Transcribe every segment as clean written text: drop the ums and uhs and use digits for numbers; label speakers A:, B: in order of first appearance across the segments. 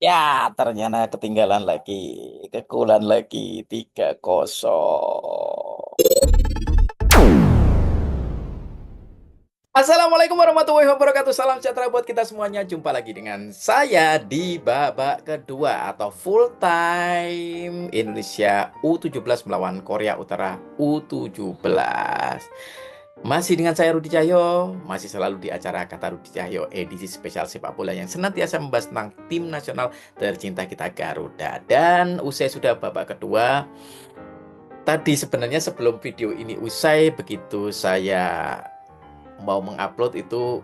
A: Ya, ternyata ketinggalan lagi. Kekulan lagi 3-0. Assalamualaikum warahmatullahi wabarakatuh. Salam sejahtera buat kita semuanya. Jumpa lagi dengan saya di babak kedua atau full time Indonesia U17 melawan Korea Utara U17. Masih dengan saya Rudi Cahyo, masih selalu di acara Kata Rudi Cahyo edisi spesial sepak bola yang senantiasa membahas tentang tim nasional tercinta kita Garuda. Dan usai sudah babak kedua, tadi sebenarnya sebelum video ini usai, begitu saya mau mengupload itu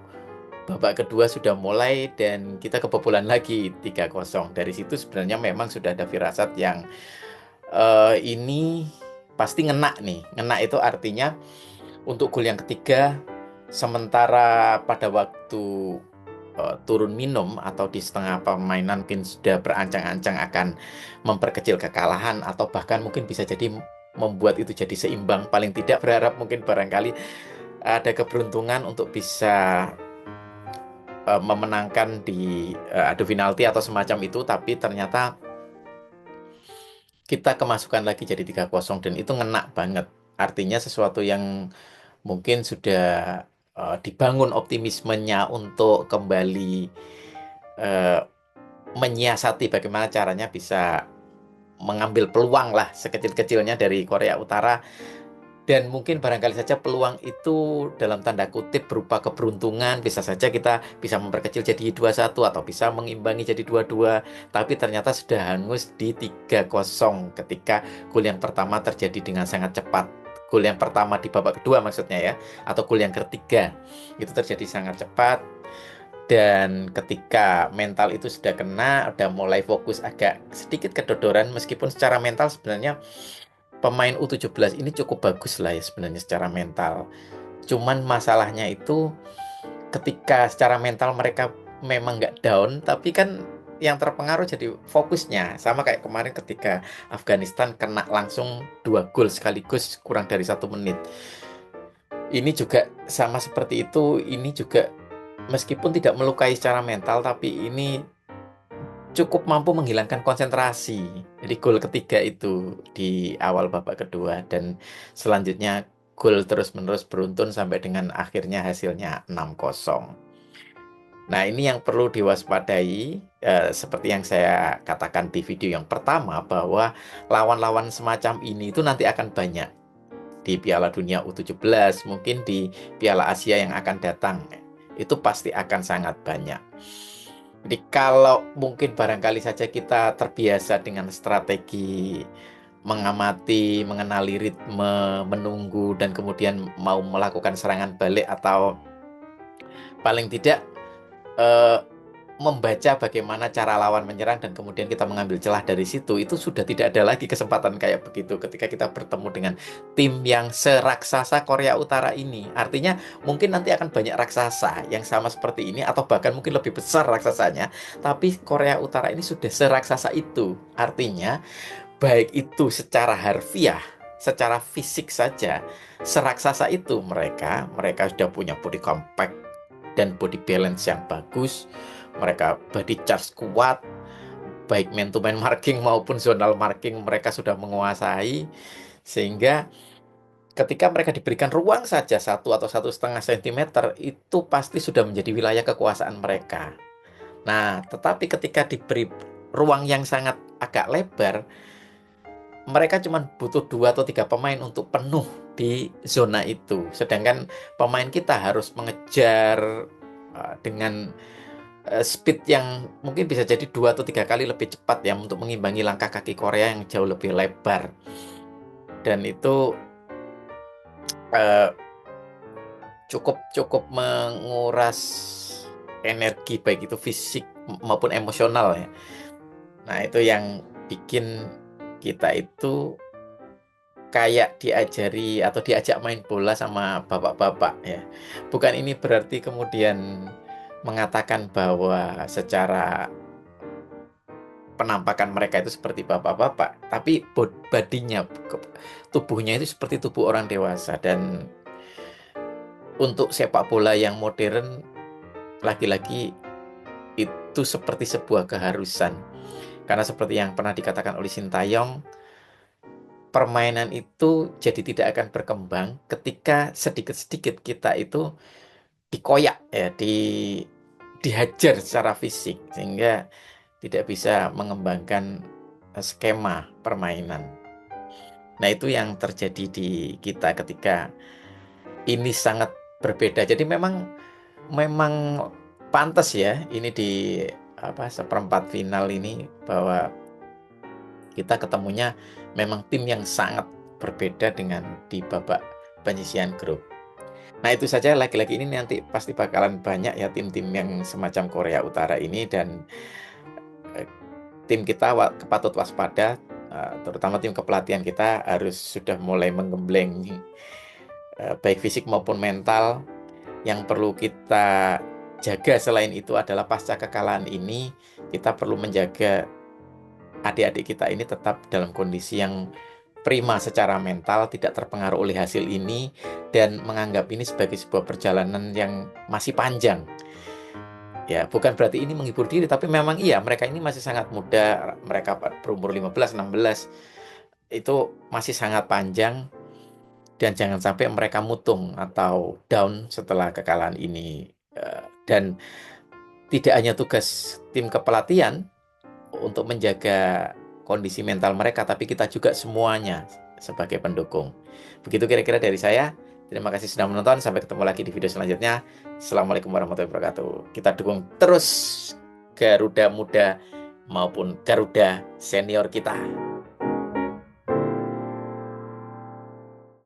A: babak kedua sudah mulai dan kita kebobolan lagi 3-0. Dari situ sebenarnya memang sudah ada firasat yang ini pasti ngena nih. Ngena itu artinya untuk gol yang ketiga, sementara pada waktu turun minum atau di setengah permainan mungkin sudah berancang-ancang akan memperkecil kekalahan atau bahkan mungkin bisa jadi membuat itu jadi seimbang. Paling tidak berharap mungkin barangkali ada keberuntungan untuk bisa memenangkan di adu penalti atau semacam itu, tapi ternyata kita kemasukan lagi jadi 3-0 dan itu ngena banget. Artinya sesuatu yang mungkin sudah dibangun optimismenya untuk kembali eh, menyiasati bagaimana caranya bisa mengambil peluang lah sekecil-kecilnya dari Korea Utara. Dan mungkin barangkali saja peluang itu dalam tanda kutip berupa keberuntungan. Bisa saja kita bisa memperkecil jadi 2-1 atau bisa mengimbangi jadi 2-2. Tapi ternyata sudah hangus di 3-0 ketika gol yang pertama terjadi dengan sangat cepat. Gol yang pertama di babak kedua maksudnya ya. Atau gol yang ketiga. Itu terjadi sangat cepat. Dan ketika mental itu sudah kena, udah mulai fokus agak sedikit kedodoran. Meskipun secara mental sebenarnya pemain U17 ini cukup bagus lah ya sebenarnya secara mental. Cuman masalahnya itu ketika secara mental mereka memang nggak down, tapi kan yang terpengaruh jadi fokusnya. Sama kayak kemarin ketika Afghanistan kena langsung 2 gol sekaligus kurang dari 1 menit. Ini juga sama seperti itu, ini juga meskipun tidak melukai secara mental, tapi ini cukup mampu menghilangkan konsentrasi. Jadi gol ketiga itu di awal babak kedua dan selanjutnya gol terus-menerus beruntun sampai dengan akhirnya hasilnya 6-0. Nah, ini yang perlu diwaspadai seperti yang saya katakan di video yang pertama bahwa lawan-lawan semacam ini itu nanti akan banyak di Piala Dunia U17, mungkin di Piala Asia yang akan datang. Itu pasti akan sangat banyak. Jadi kalau mungkin barangkali saja kita terbiasa dengan strategi mengamati, mengenali ritme, menunggu, dan kemudian mau melakukan serangan balik atau paling tidak eh, membaca bagaimana cara lawan menyerang dan kemudian kita mengambil celah dari situ, itu sudah tidak ada lagi kesempatan kayak begitu ketika kita bertemu dengan tim yang seraksasa Korea Utara ini. Artinya mungkin nanti akan banyak raksasa yang sama seperti ini atau bahkan mungkin lebih besar raksasanya, tapi Korea Utara ini sudah seraksasa itu. Artinya baik itu secara harfiah, secara fisik saja, seraksasa itu mereka sudah punya body compact dan body balance yang bagus. Mereka body charge kuat, baik man to man marking maupun zonal marking mereka sudah menguasai, sehingga ketika mereka diberikan ruang saja 1 atau 1,5 sentimeter itu pasti sudah menjadi wilayah kekuasaan mereka. Nah, tetapi ketika diberi ruang yang sangat agak lebar, mereka cuma butuh 2 atau 3 pemain untuk penuh di zona itu. Sedangkan pemain kita harus mengejar dengan speed yang mungkin bisa jadi 2 atau 3 kali lebih cepat ya untuk mengimbangi langkah kaki Korea yang jauh lebih lebar. Dan itu eh, cukup cukup menguras energi baik itu fisik maupun emosional ya. Nah, itu yang bikin kita itu kayak diajari atau diajak main bola sama bapak-bapak ya. Bukan ini berarti kemudian mengatakan bahwa secara penampakan mereka itu seperti bapak-bapak, tapi bodinya, tubuhnya itu seperti tubuh orang dewasa. Dan untuk sepak bola yang modern, lagi-lagi itu seperti sebuah keharusan. Karena seperti yang pernah dikatakan oleh Sintayong, permainan itu jadi tidak akan berkembang ketika sedikit-sedikit kita itu dikoyak ya, dihajar secara fisik sehingga tidak bisa mengembangkan skema permainan. Nah, itu yang terjadi di kita ketika ini sangat berbeda. Jadi memang pantas ya ini di seperempat final ini bahwa kita ketemunya memang tim yang sangat berbeda dengan di babak penyisihan grup. Nah, itu saja, lagi-lagi ini nanti pasti bakalan banyak ya tim-tim yang semacam Korea Utara ini, dan eh, tim kita patut waspada, terutama tim kepelatihan kita harus sudah mulai menggembleng baik fisik maupun mental. Yang perlu kita jaga selain itu adalah pasca kekalahan ini, kita perlu menjaga adik-adik kita ini tetap dalam kondisi yang prima secara mental, tidak terpengaruh oleh hasil ini, dan menganggap ini sebagai sebuah perjalanan yang masih panjang. Ya, bukan berarti ini menghibur diri, tapi memang iya, mereka ini masih sangat muda, mereka berumur 15, 16, itu masih sangat panjang, dan jangan sampai mereka mutung atau down setelah kekalahan ini. Dan tidak hanya tugas tim kepelatihan untuk menjaga kondisi mental mereka, tapi kita juga semuanya sebagai pendukung. Begitu kira-kira dari saya. Terima kasih sudah menonton. Sampai ketemu lagi di video selanjutnya. Assalamualaikum warahmatullahi wabarakatuh. Kita dukung terus Garuda Muda maupun Garuda senior kita.